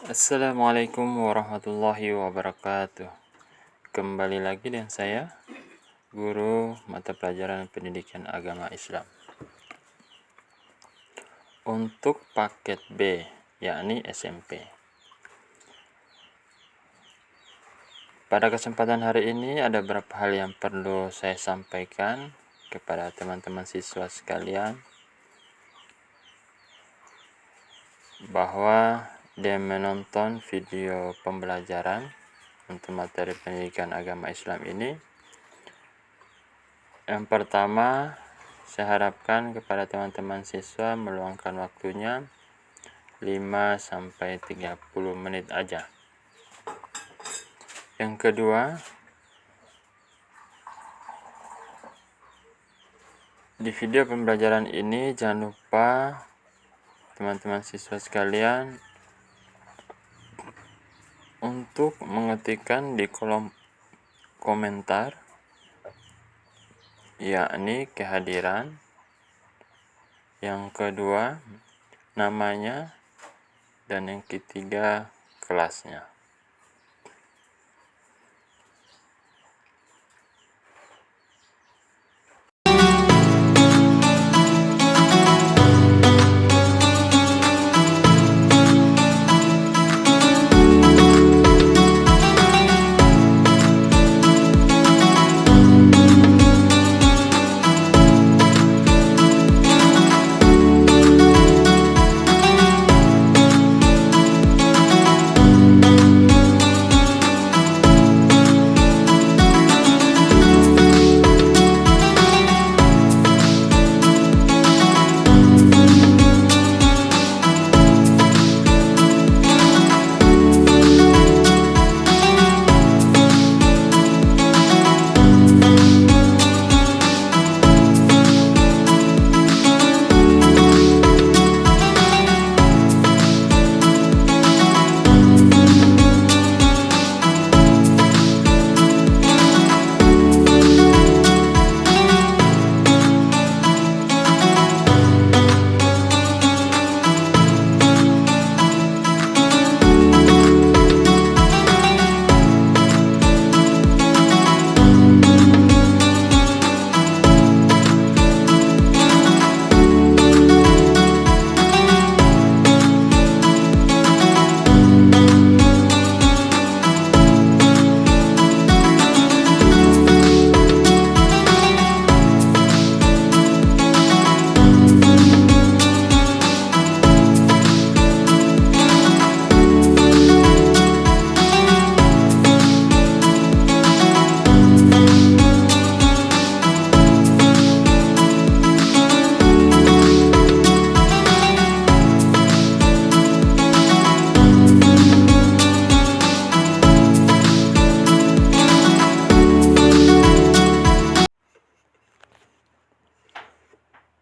Assalamualaikum warahmatullahi wabarakatuh. Kembali lagi dengan saya, guru mata pelajaran pendidikan agama Islam. Untuk paket B, yakni SMP. Pada kesempatan hari ini ada beberapa hal yang perlu saya sampaikan kepada teman-teman siswa sekalian, bahwa dia menonton video pembelajaran untuk materi pendidikan agama Islam ini. Yang pertama, saya harapkan kepada teman-teman siswa meluangkan waktunya 5-30 menit aja. Yang kedua, di video pembelajaran ini jangan lupa teman-teman siswa sekalian untuk mengetikkan di kolom komentar, yakni kehadiran, yang kedua namanya, dan yang ketiga kelasnya.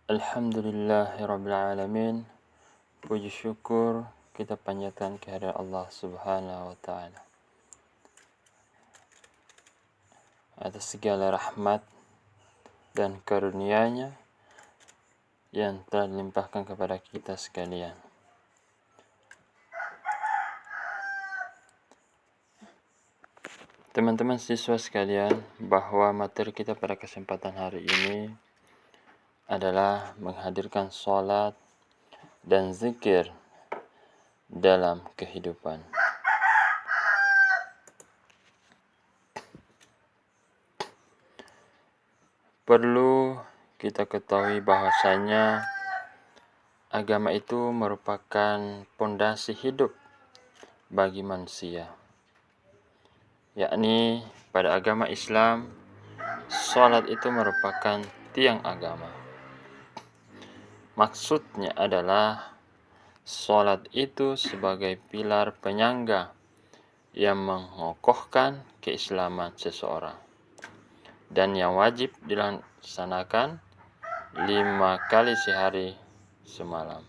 Alhamdulillahirrabbilalamin. Puji syukur kita panjatkan kehadirat Allah Subhanahu wa ta'ala atas segala rahmat dan karunia-Nya yang telah dilimpahkan kepada kita sekalian. Teman-teman siswa sekalian, bahwa materi kita pada kesempatan hari ini adalah menghadirkan sholat dan zikir dalam kehidupan. Perlu kita ketahui bahwasanya agama itu merupakan pondasi hidup bagi manusia, yakni pada agama Islam, sholat itu merupakan tiang agama. Maksudnya adalah sholat itu sebagai pilar penyangga yang mengokohkan keislaman seseorang, dan yang wajib dilaksanakan 5 kali sehari semalam.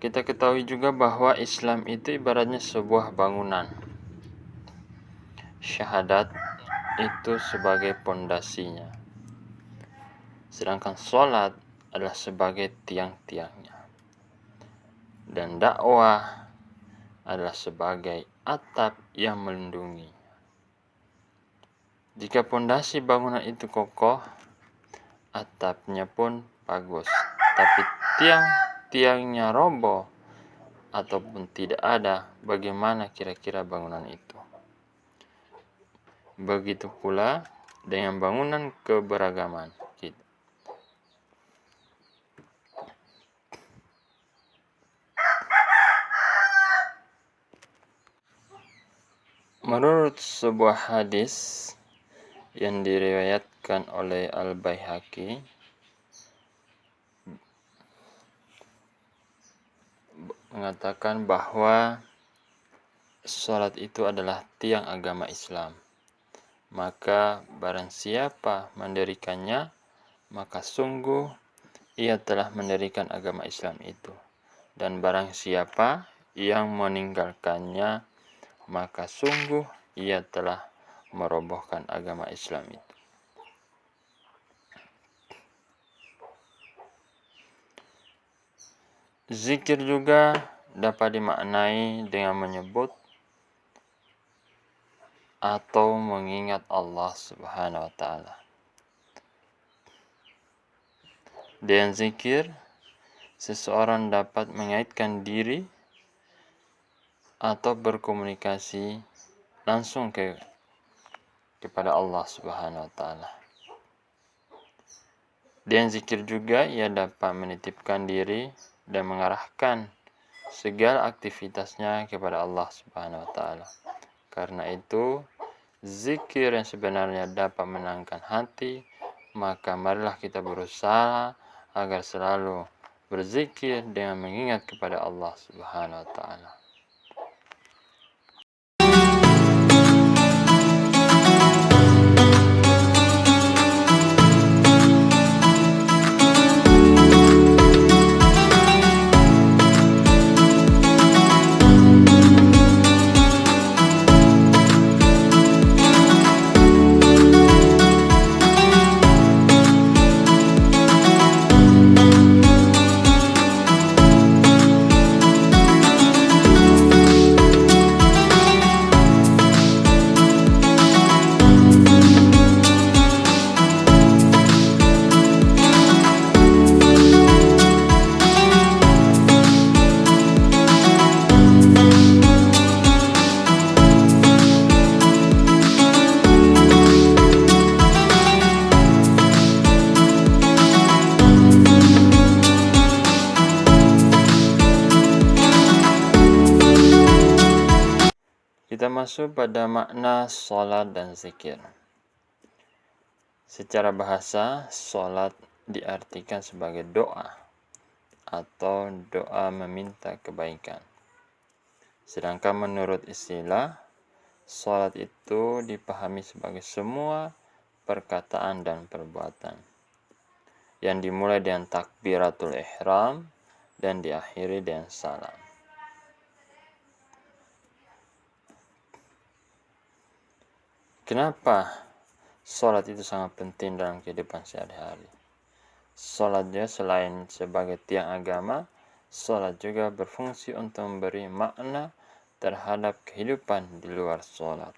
Kita ketahui juga bahwa Islam itu ibaratnya sebuah bangunan. Syahadat itu sebagai pondasinya. Sedangkan sholat adalah sebagai tiang-tiangnya, dan dakwah adalah sebagai atap yang melindungi. Jika pondasi bangunan itu kokoh, atapnya pun bagus. Tapi tiang-tiangnya roboh ataupun tidak ada, bagaimana kira-kira bangunan itu? Begitu pula dengan bangunan keberagaman kita. Menurut sebuah hadis yang diriwayatkan oleh Al-Baihaqi, mengatakan bahwa salat itu adalah tiang agama Islam. Maka barang siapa mendirikannya, maka sungguh ia telah mendirikan agama Islam itu. Dan barang siapa yang meninggalkannya, maka sungguh ia telah merobohkan agama Islam itu. Zikir juga dapat dimaknai dengan menyebut atau mengingat Allah Subhanahu wa Ta'ala. Dengan zikir, seseorang dapat mengaitkan diri atau berkomunikasi langsung kepada Allah Subhanahu wa Ta'ala. Dengan zikir juga ia dapat menitipkan diri dan mengarahkan segala aktivitasnya kepada Allah Subhanahu wa Ta'ala. Karena itu, zikir yang sebenarnya dapat menenangkan hati, maka marilah kita berusaha agar selalu berzikir dengan mengingat kepada Allah Subhanahu wa Ta'ala. Kita masuk pada makna salat dan zikir. Secara bahasa, salat diartikan sebagai doa atau doa meminta kebaikan. Sedangkan menurut istilah, salat itu dipahami sebagai semua perkataan dan perbuatan yang dimulai dengan takbiratul ihram dan diakhiri dengan salam. Kenapa salat itu sangat penting dalam kehidupan sehari-hari? Salatnya selain sebagai tiang agama, salat juga berfungsi untuk memberi makna terhadap kehidupan di luar salat.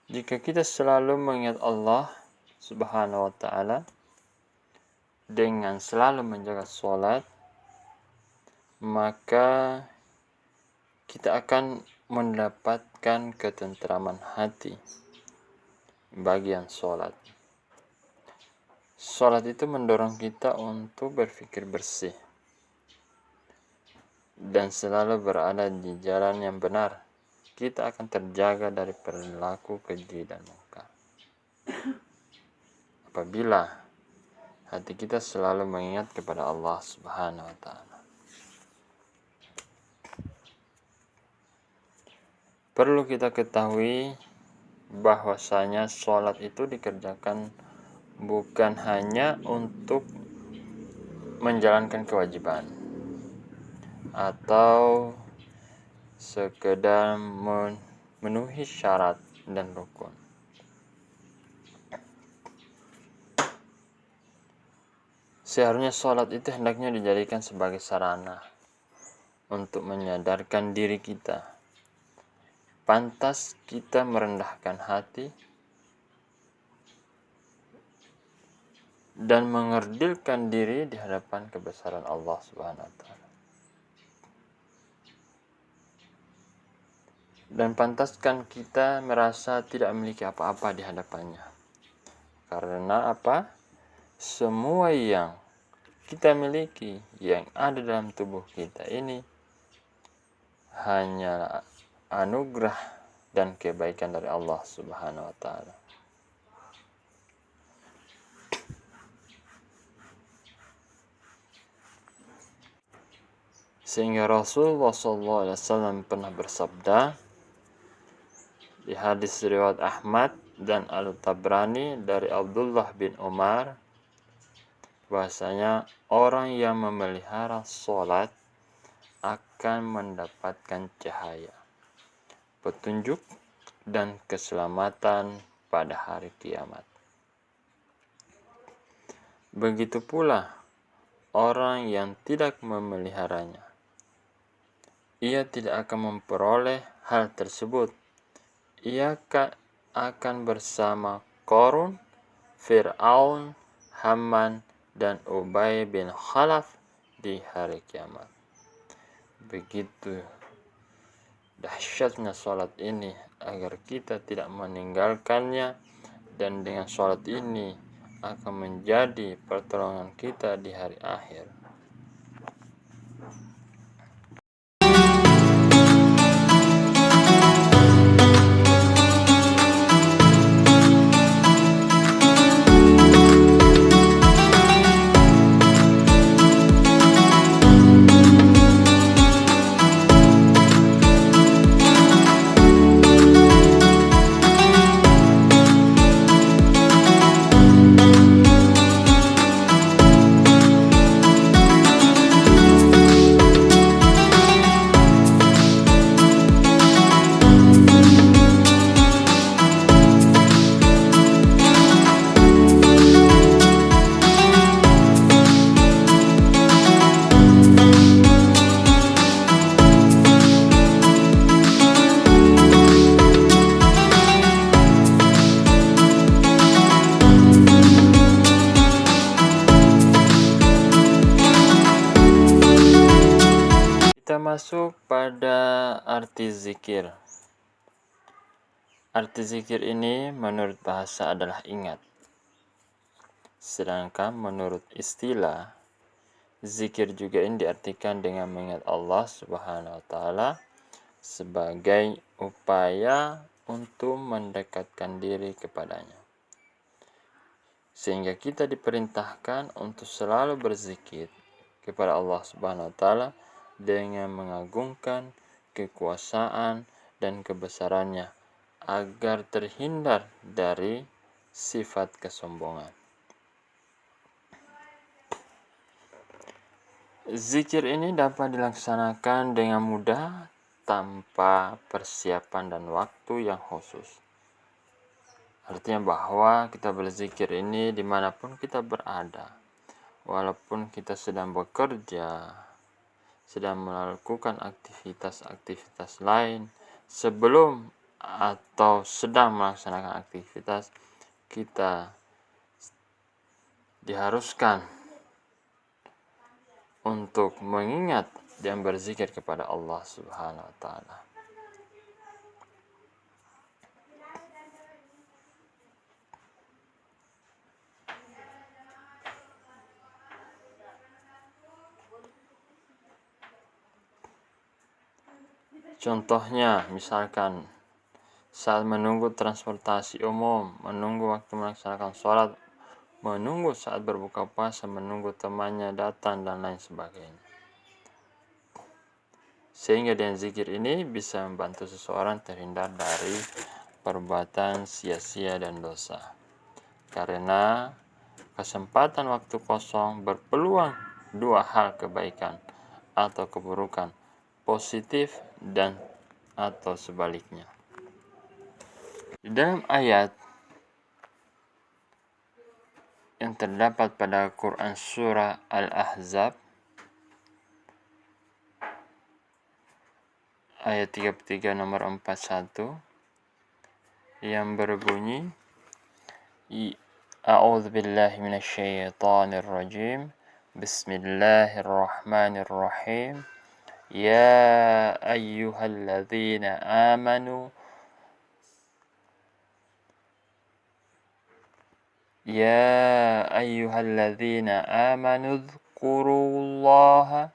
Jika kita selalu mengingat Allah Subhanahu wa Ta'ala dengan selalu menjaga salat, maka kita akan mendapatkan ketentraman hati bagian salat. Salat itu mendorong kita untuk berpikir bersih dan selalu berada di jalan yang benar. Kita akan terjaga dari perilaku keji dan mungkar. Apabila hati kita selalu mengingat kepada Allah Subhanahu wa Ta'ala. Perlu kita ketahui bahwasanya sholat itu dikerjakan bukan hanya untuk menjalankan kewajiban atau sekedar memenuhi syarat dan rukun. Seharusnya sholat itu hendaknya dijadikan sebagai sarana untuk menyadarkan diri kita. Pantas kita merendahkan hati dan mengerdilkan diri di hadapan kebesaran Allah Subhanahu wa taala. Dan pantaskan kita merasa tidak memiliki apa-apa di hadapannya. Karena apa? Semua yang kita miliki, yang ada dalam tubuh kita ini hanyalah anugerah dan kebaikan dari Allah Subhanahu wa taala. Sehingga Rasulullah SAW pernah bersabda di hadis riwayat Ahmad dan Al-Tabrani dari Abdullah bin Umar, bahwasanya orang yang memelihara sholat akan mendapatkan cahaya, petunjuk, dan keselamatan pada hari kiamat. Begitu pula orang yang tidak memeliharanya, ia tidak akan memperoleh hal tersebut. Ia akan bersama Qarun, Fir'aun, Haman, dan Ubay bin Khalaf di hari kiamat. Begitu dahsyatnya sholat ini agar kita tidak meninggalkannya, dan dengan sholat ini akan menjadi pertolongan kita di hari akhir. Kita masuk pada arti zikir. Arti zikir ini menurut bahasa adalah ingat. Sedangkan menurut istilah, zikir juga ini diartikan dengan mengingat Allah Subhanahu wa taala sebagai upaya untuk mendekatkan diri kepadanya. Sehingga kita diperintahkan untuk selalu berzikir kepada Allah Subhanahu wa taala dengan mengagungkan kekuasaan dan kebesarannya agar terhindar dari sifat kesombongan. Zikir ini dapat dilaksanakan dengan mudah tanpa persiapan dan waktu yang khusus. Artinya bahwa kita berzikir ini dimanapun kita berada, walaupun kita sedang bekerja, sedang melakukan aktivitas-aktivitas lain, sebelum atau sedang melaksanakan aktivitas, kita diharuskan untuk mengingat dan berzikir kepada Allah Subhanahu wa taala. Contohnya, misalkan saat menunggu transportasi umum, menunggu waktu melaksanakan sholat, menunggu saat berbuka puasa, menunggu temannya datang, dan lain sebagainya. Sehingga dengan zikir ini bisa membantu seseorang terhindar dari perbuatan sia-sia dan dosa. Karena kesempatan waktu kosong berpeluang dua hal kebaikan atau keburukan, positif dan atau sebaliknya. Di dalam ayat yang terdapat pada Quran surah Al-Ahzab ayat 33 nomor 41 yang berbunyi A'udzu billahi minasyaitonir rajim. Bismillahirrahmanirrahim. Ya ayyuhalladzina amanu dzkurullaha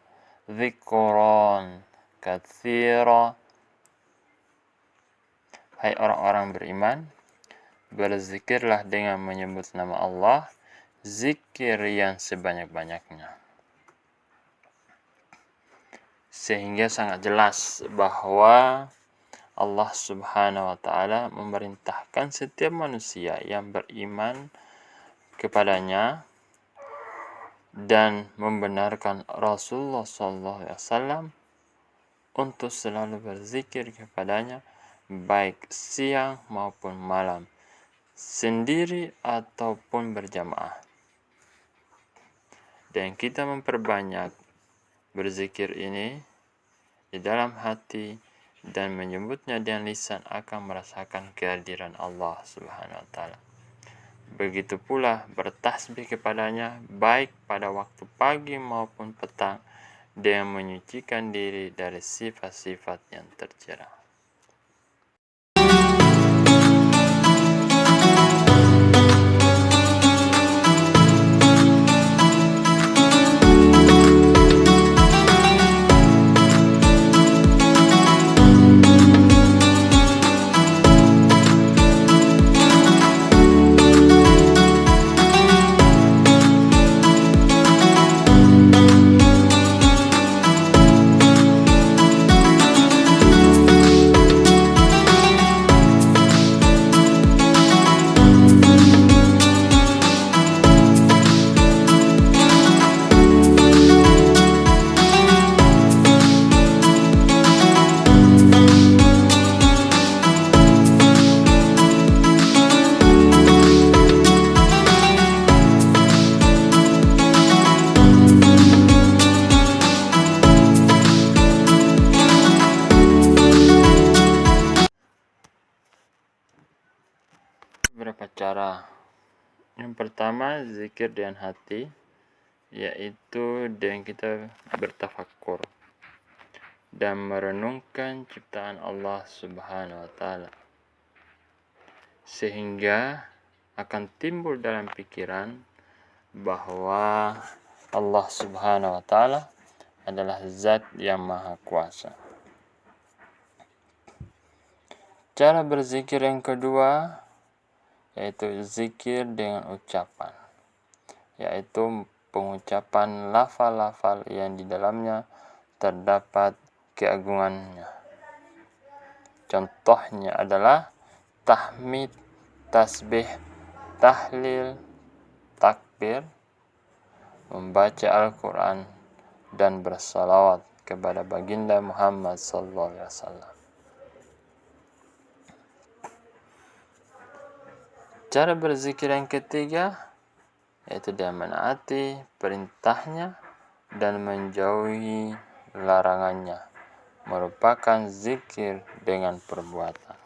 dzikran katsira. Hai orang-orang beriman, berzikirlah dengan menyebut nama Allah, zikir yang sebanyak-banyaknya. Sehingga sangat jelas bahwa Allah Subhanahu wa Ta'ala memerintahkan setiap manusia yang beriman kepadanya dan membenarkan Rasulullah SAW untuk selalu berzikir kepadanya, baik siang maupun malam, sendiri ataupun berjamaah. Dan kita memperbanyak berzikir ini di dalam hati dan menyebutnya dengan lisan akan merasakan kehadiran Allah Subhanahu wa Ta'ala. Begitu pula bertasbih kepadanya baik pada waktu pagi maupun petang dengan menyucikan diri dari sifat-sifat yang tercela. Beberapa cara. Yang pertama, zikir dengan hati, yaitu dengan kita bertafakkur dan merenungkan ciptaan Allah Subhanahu wa Ta'ala, sehingga akan timbul dalam pikiran bahwa Allah Subhanahu wa Ta'ala adalah zat yang maha kuasa. Cara berzikir yang kedua yaitu zikir dengan ucapan, yaitu pengucapan lafal-lafal yang di dalamnya terdapat keagungannya. Contohnya adalah tahmid, tasbih, tahlil, takbir, membaca Al-Quran, dan bersalawat kepada baginda Muhammad SAW. Cara berzikir yang ketiga yaitu dia menaati perintahnya dan menjauhi larangannya, merupakan zikir dengan perbuatan.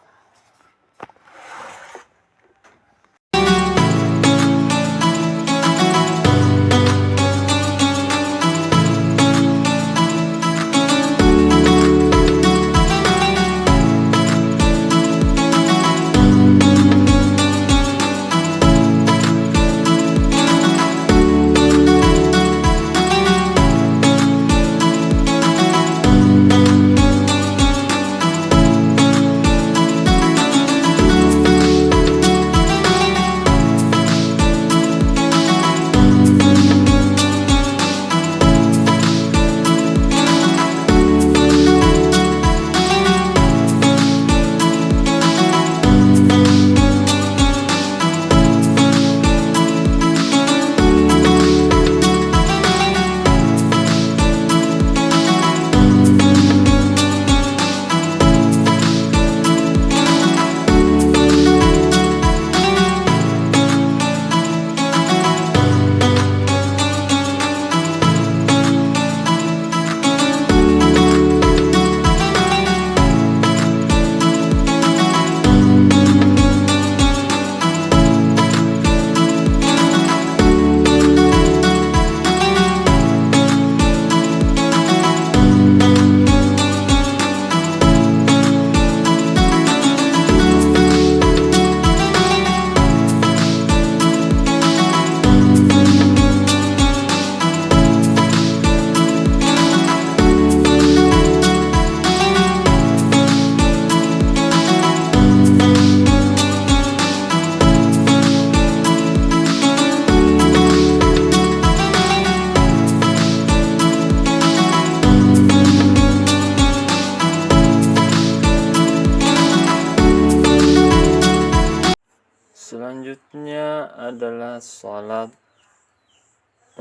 Selanjutnya adalah salat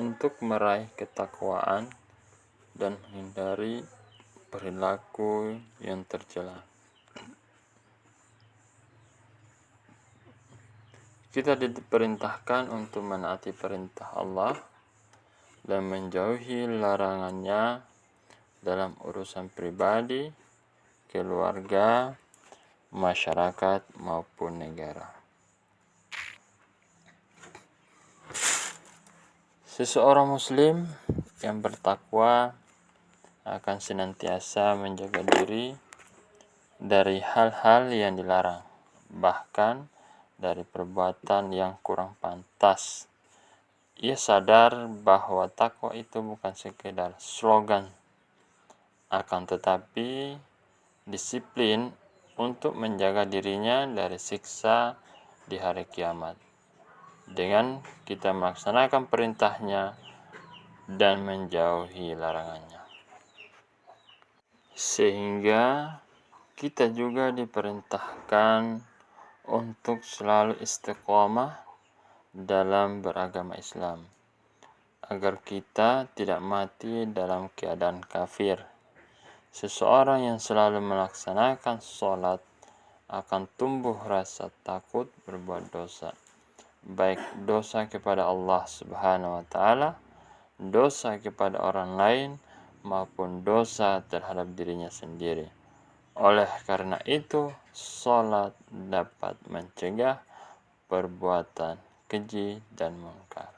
untuk meraih ketakwaan dan menghindari perilaku yang tercela. Kita diperintahkan untuk menaati perintah Allah dan menjauhi larangannya dalam urusan pribadi, keluarga, masyarakat, maupun negara. Seseorang muslim yang bertakwa akan senantiasa menjaga diri dari hal-hal yang dilarang, bahkan dari perbuatan yang kurang pantas. Ia sadar bahwa takwa itu bukan sekedar slogan, akan tetapi disiplin untuk menjaga dirinya dari siksa di hari kiamat. Dengan kita melaksanakan perintahnya dan menjauhi larangannya. Sehingga kita juga diperintahkan untuk selalu istiqomah dalam beragama Islam, agar kita tidak mati dalam keadaan kafir. Seseorang yang selalu melaksanakan sholat akan tumbuh rasa takut berbuat dosa, baik dosa kepada Allah Subhanahu wa Ta'ala, dosa kepada orang lain, maupun dosa terhadap dirinya sendiri. Oleh karena itu, sholat dapat mencegah perbuatan keji dan munkar.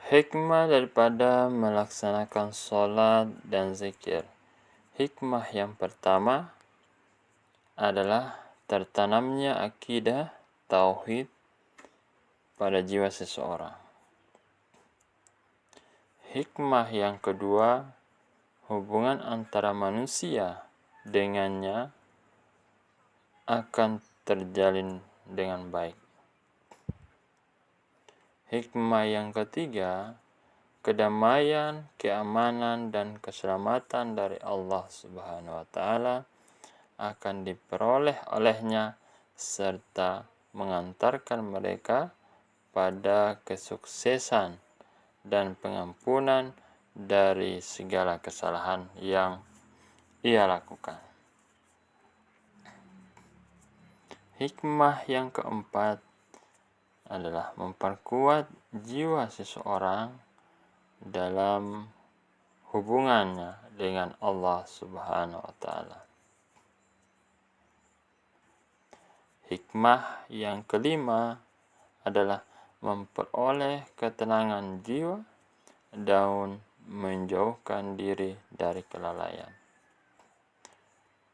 Hikmah daripada melaksanakan sholat dan zikir. Hikmah yang pertama adalah tertanamnya akidah tauhid pada jiwa seseorang. Hikmah yang kedua, hubungan antara manusia dengannya akan terjalin dengan baik. Hikmah yang ketiga, kedamaian, keamanan, dan keselamatan dari Allah Subhanahu wa Ta'ala akan diperoleh olehnya serta mengantarkan mereka pada kesuksesan dan pengampunan dari segala kesalahan yang ia lakukan. Hikmah yang keempat adalah memperkuat jiwa seseorang dalam hubungannya dengan Allah Subhanahu wa Ta'ala. Hikmah yang kelima adalah memperoleh ketenangan jiwa dan menjauhkan diri dari kelalaian.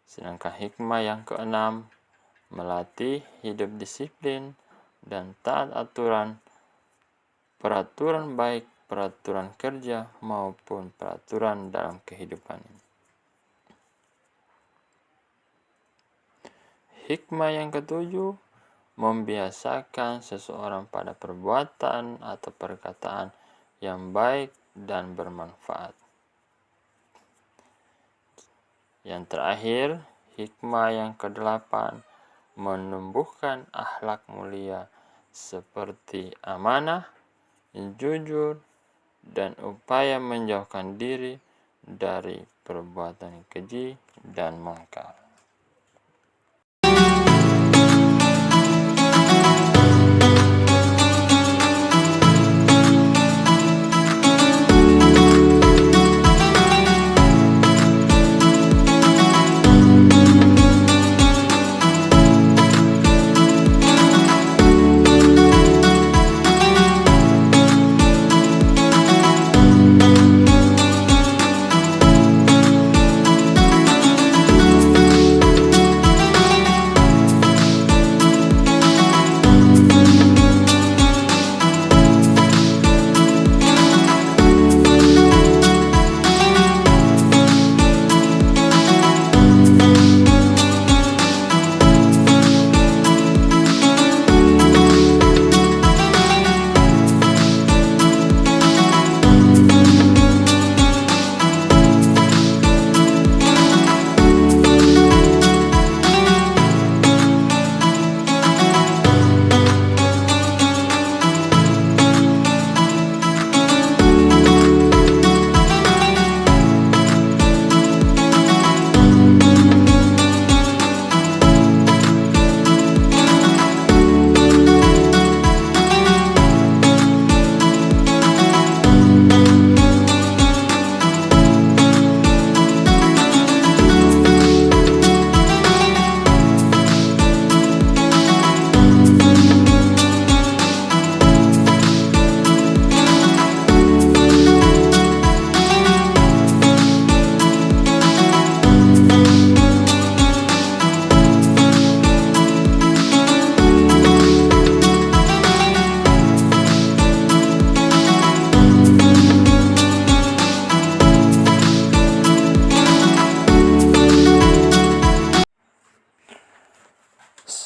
Sedangkan hikmah yang keenam, melatih hidup disiplin dan taat peraturan baik peraturan kerja maupun peraturan dalam kehidupan. Hikmah yang ketujuh, membiasakan seseorang pada perbuatan atau perkataan yang baik dan bermanfaat. Yang terakhir, hikmah yang kedelapan, menumbuhkan akhlak mulia seperti amanah, jujur, dan upaya menjauhkan diri dari perbuatan keji dan mungkar.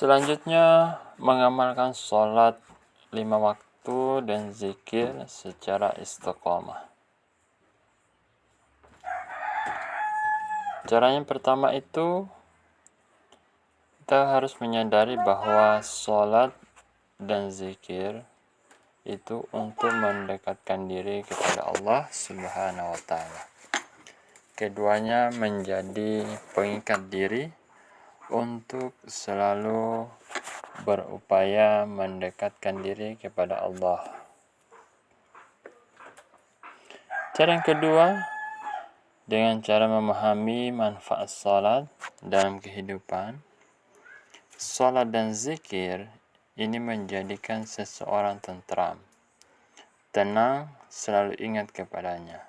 Selanjutnya, mengamalkan sholat 5 waktu dan zikir secara istiqomah. Caranya pertama itu, kita harus menyadari bahwa sholat dan zikir itu untuk mendekatkan diri kepada Allah Subhanahu wa Ta'ala. Keduanya menjadi pengikat diri untuk selalu berupaya mendekatkan diri kepada Allah. Cara yang kedua, dengan cara memahami manfaat salat dalam kehidupan. Salat dan zikir ini menjadikan seseorang tentram, tenang, selalu ingat kepadanya,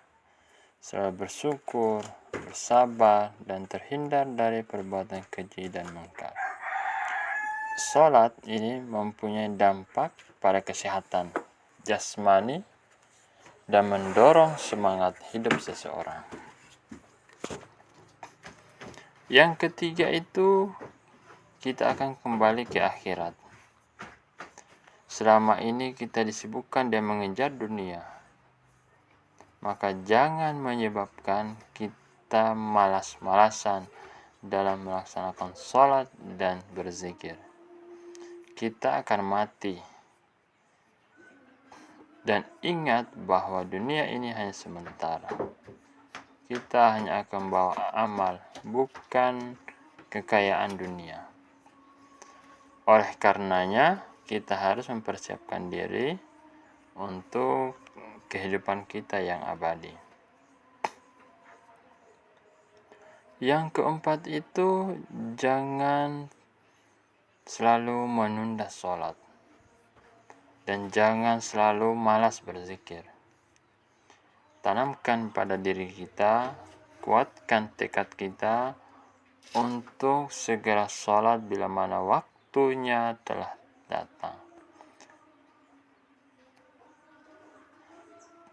selalu bersyukur, bersabar, dan terhindar dari perbuatan keji dan mungkar. Salat ini mempunyai dampak pada kesehatan jasmani dan mendorong semangat hidup seseorang. Yang ketiga itu, kita akan kembali ke akhirat. Selama ini kita disibukkan dan mengejar dunia, maka jangan menyebabkan kita malas-malasan dalam melaksanakan sholat dan berzikir. Kita akan mati. Dan ingat bahwa dunia ini hanya sementara. Kita hanya akan bawa amal, bukan kekayaan dunia. Oleh karenanya, kita harus mempersiapkan diri untuk kehidupan kita yang abadi. Yang keempat itu, jangan selalu menunda sholat. Dan jangan selalu malas berzikir. Tanamkan pada diri kita, kuatkan tekad kita untuk segera sholat bila mana waktunya telah datang.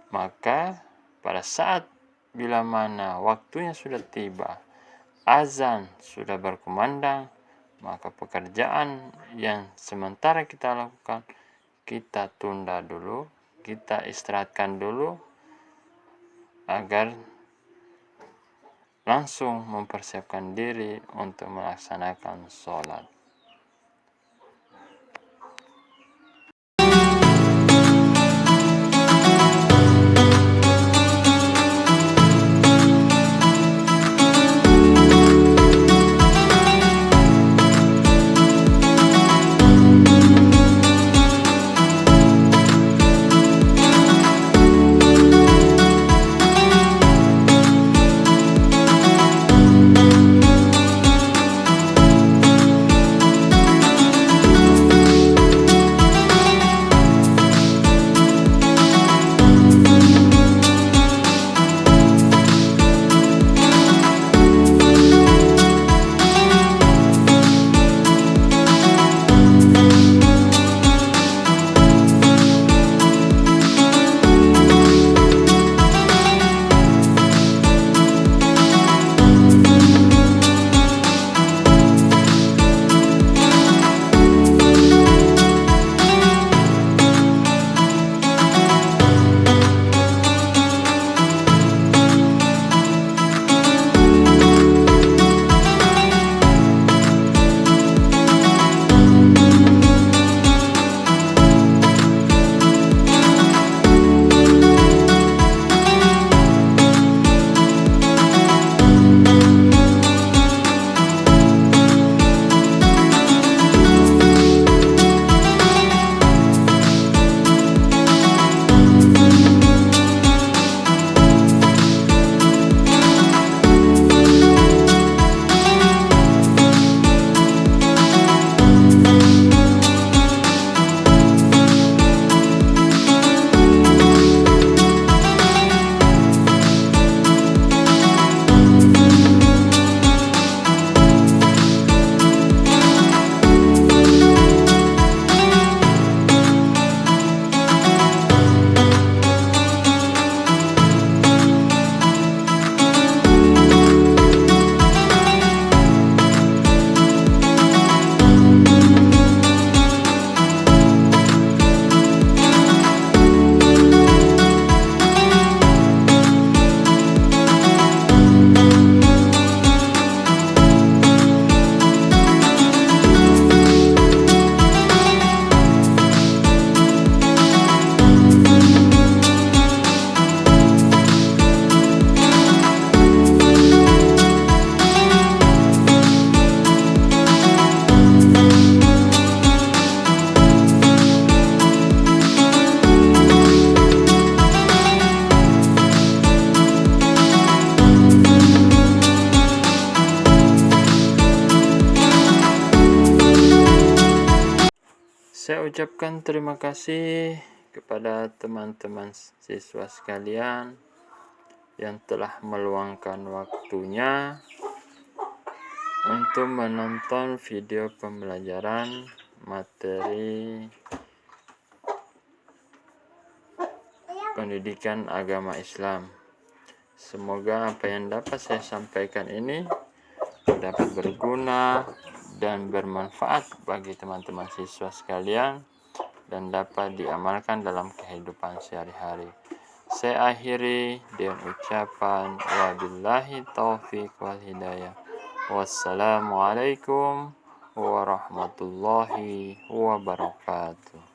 Maka pada saat bila mana waktunya sudah tiba, azan sudah berkumandang, maka pekerjaan yang sementara kita lakukan, kita tunda dulu, kita istirahatkan dulu, agar langsung mempersiapkan diri untuk melaksanakan sholat. Saya ucapkan terima kasih kepada teman-teman siswa sekalian yang telah meluangkan waktunya untuk menonton video pembelajaran materi pendidikan agama Islam. Semoga apa yang dapat saya sampaikan ini dapat berguna dan bermanfaat bagi teman-teman siswa sekalian dan dapat diamalkan dalam kehidupan sehari-hari. Saya akhiri dengan ucapan wabillahi taufiq wal hidayah. Wassalamualaikum warahmatullahi wabarakatuh.